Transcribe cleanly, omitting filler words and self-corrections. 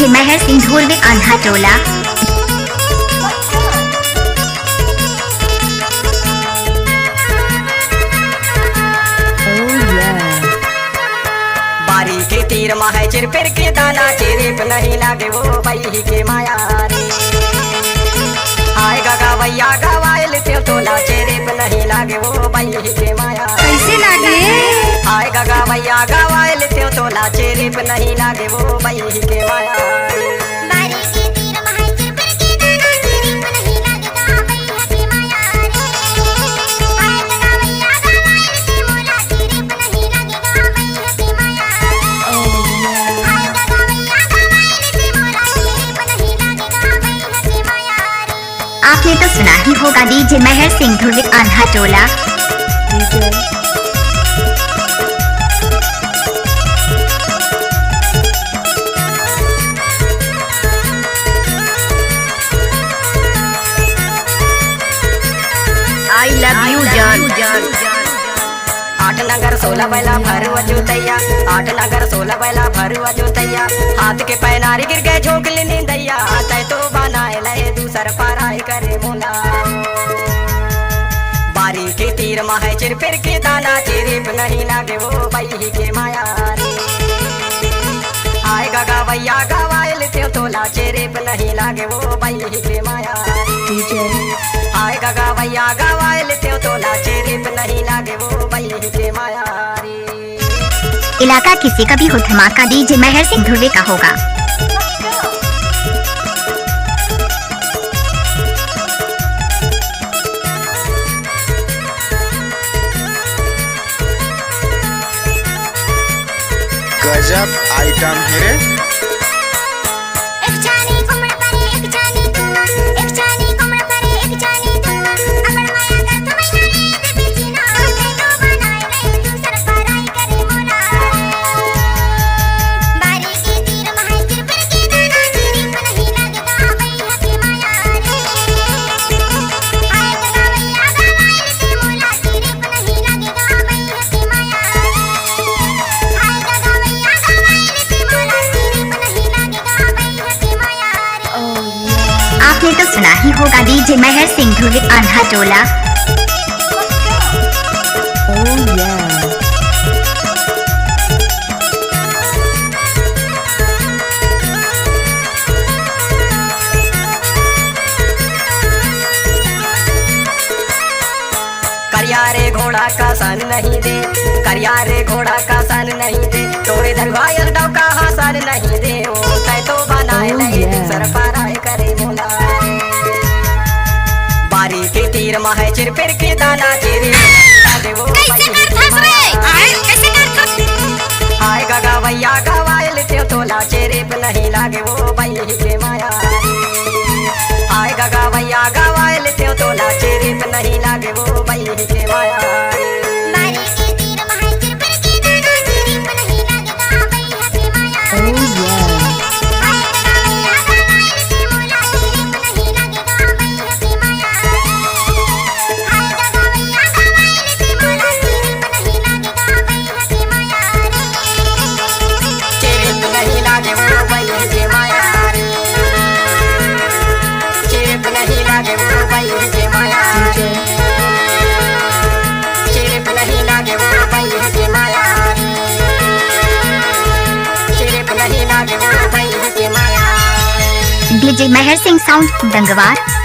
DJ Mahar Singh Dhurve Andha टोला। बारी के तीर माहे चिर फिर के दाना चिरिप नहीं लागे वो बही के माया रे। आए गगा भैया गवाइल ते तोला चिरिप नहीं लागे वो बही के माया। कैसे लागे? आए गगा भैया गवाइल ते तोला चिरिप नहीं लागे वो बही के माया रे। आपने तो सुना ही होगा DJ Mahar Singh Dhurve Andha Tola. I love you जान। 8 नगर 16 बैला भरवा जोतैया, 8 नगर 16 बैला भरवा जोतैया। हाथ के पैनारी गिर गए झोंक लेने दैया, तै तो बनाए लहे दूसर पराई करे मुना। बारी के तीर माहे चिर फिर के दाना चिरिप नहीं लागे वो बही के माया रे। आए गगा भैया गवाइल ते तोला चिरिप नहीं लागे वो बही के माया रे। आए गगा भैया गवाइल ते तोला चिरिप नहीं लागे वो बही के माया रे। इलाका किसी का भी हो धमाका डीजे महर सिंह धूर्वे का होगा। गजब आइटम है रे। आपने तो सुना ही होगा डीजे महर सिंह धूर्वे आंधा टोला। करिया रे घोड़ा का सन नहीं दे, करिया रे घोड़ा का सन नहीं दे। तोरे दरवायर डौका हासन नहीं दे, ओ तै तो बनाए लगे दूसर पराई करे मुना। बारी के तीर माहे चिर फिर के दाना चिरे लागे वो बही के माया। आए गगा भैया गवाइल ते तोला चिरिप नहीं लागे वो बही के माया रे। आए गगा भैया गवाइल ते तोला चिरिप नहीं लागे वो बही के माया रे। चिरिप नहीं लागे वो बही के माया रे। चिरिप नहीं लागे वो बही के माया रे। चिरिप नहीं लागे वो बही के माया रे। चिरिप नहीं लागे वो बही के माया रे। DJ Mahar Singh sound Dangwar.